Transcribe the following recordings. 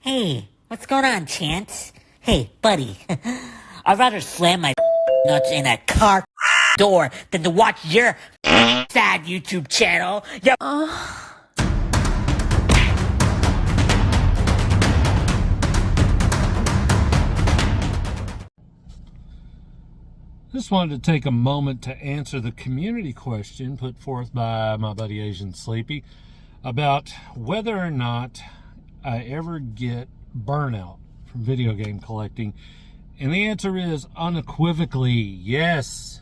Hey, what's going on, Chance? Hey, buddy. I'd rather slam my nuts in a car door than to watch your sad YouTube channel. Just wanted to take a moment to answer the community question put forth by my buddy AsianSleepy about whether or not I ever get burnout from video game collecting. And the answer is unequivocally yes.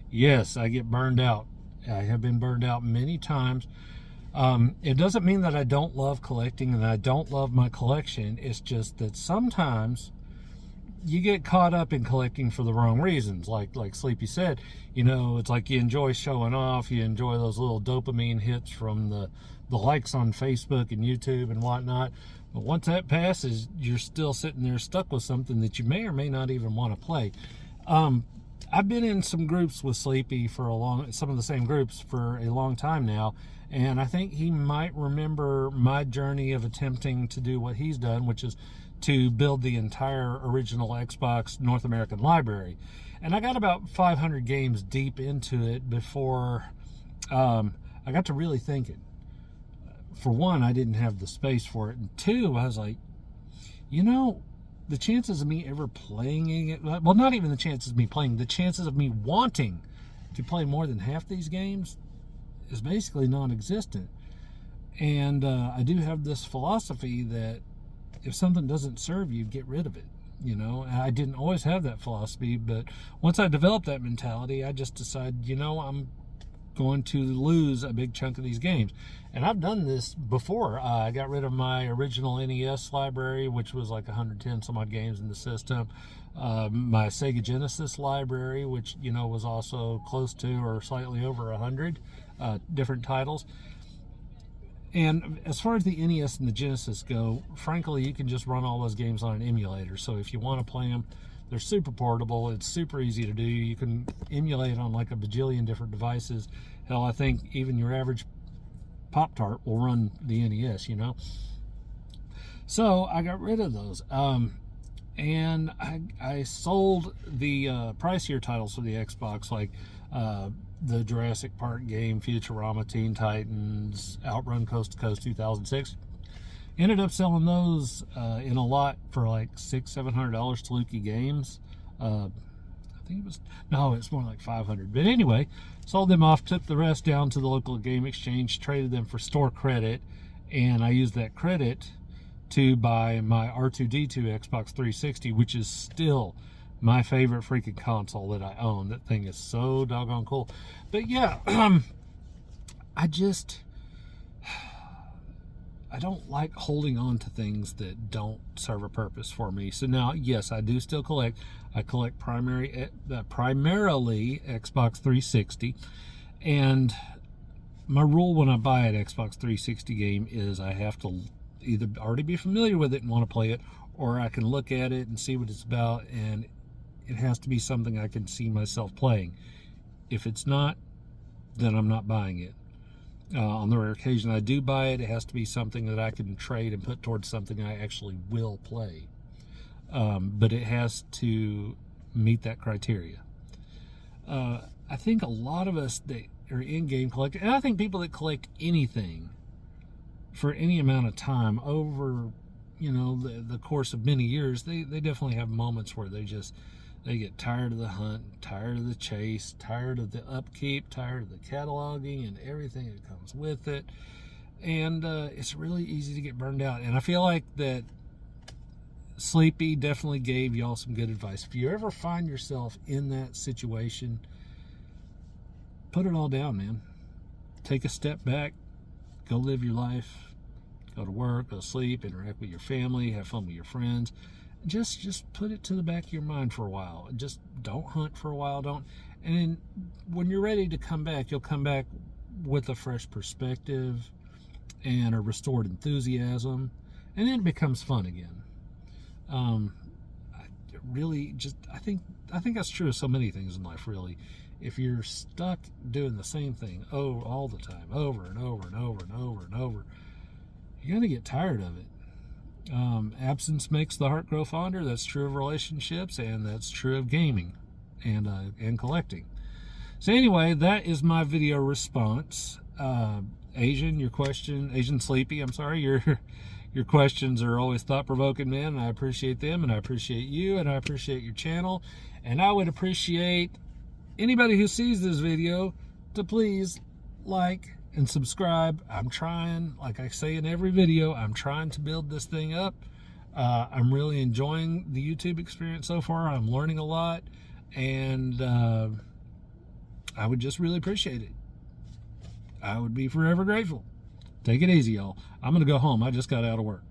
Yes, I get burned out. I have been burned out many times. It doesn't mean that I don't love collecting and I don't love my collection. It's just that sometimes you get caught up in collecting for the wrong reasons. Like Sleepy said, you know, it's like you enjoy showing off, you enjoy those little dopamine hits from the likes on Facebook and YouTube and whatnot. But once that passes, you're still sitting there stuck with something that you may or may not even want to play. I've been in some groups with Sleepy for some of the same groups for a long time now, and I think he might remember my journey of attempting to do what he's done, which is to build the entire original Xbox North American library. And I got about 500 games deep into it before I got to really thinking. For one, I didn't have the space for it. And two, I was like, you know, the chances of me ever playing it, well, not even the chances of me playing, the chances of me wanting to play more than half these games is basically non-existent. And I do have this philosophy that if something doesn't serve you, get rid of it. You know, I didn't always have that philosophy, but once I developed that mentality, I just decided, you know, I'm going to lose a big chunk of these games. And I've done this before. I got rid of my original NES library, which was like 110 some odd games in the system. My Sega Genesis library, which, you know, was also close to or slightly over 100 different titles. And as far as the NES and the Genesis go, frankly, you can just run all those games on an emulator. So if you want to play them, they're super portable. It's super easy to do. You can emulate on like a bajillion different devices. Hell, I think even your average Pop-Tart will run the NES, you know. So I got rid of those. And I sold the pricier titles for the Xbox, like the Jurassic Park game, Futurama, Teen Titans, Outrun Coast to Coast 2006. Ended up selling those in a lot for like $600-700 to Lukey Games. I think it was, no, it's more like $500. But anyway, sold them off, took the rest down to the local game exchange, traded them for store credit, and I used that credit to buy my R2-D2 Xbox 360, which is still my favorite freaking console that I own. That thing is so doggone cool. But yeah, I don't like holding on to things that don't serve a purpose for me. So now, yes, I do still collect. I collect primarily Xbox 360. And my rule when I buy an Xbox 360 game is I have to either already be familiar with it and want to play it, or I can look at it and see what it's about, and it has to be something I can see myself playing. If it's not, then I'm not buying it. On the rare occasion I do buy it, it has to be something that I can trade and put towards something I actually will play. But it has to meet that criteria. I think a lot of us that are in-game collectors, and I think people that collect anything for any amount of time over, you know, the course of many years, they definitely have moments where they get tired of the hunt, tired of the chase, tired of the upkeep, tired of the cataloging and everything that comes with it. And it's really easy to get burned out. And I feel like that Sleepy definitely gave y'all some good advice. If you ever find yourself in that situation, put it all down, man. Take a step back, go live your life, go to work, go sleep, interact with your family, have fun with your friends. Just put it to the back of your mind for a while. Just don't hunt for a while. And then when you're ready to come back, you'll come back with a fresh perspective and a restored enthusiasm, and then it becomes fun again. I think that's true of so many things in life, really. If you're stuck doing the same thing all the time, over and over and over and over and over, you're going to get tired of it. Absence makes the heart grow fonder. That's true of relationships, and that's true of gaming and collecting. So anyway, that is my video response. Asian Sleepy, I'm sorry, your questions are always thought-provoking, man, and I appreciate them, and I appreciate you, and I appreciate your channel, and I would appreciate anybody who sees this video to please like and subscribe. I'm trying, like I say in every video, I'm trying to build this thing up. I'm really enjoying the YouTube experience so far. I'm learning a lot, and I would just really appreciate it. I would be forever grateful. Take it easy, y'all. I'm going to go home. I just got out of work.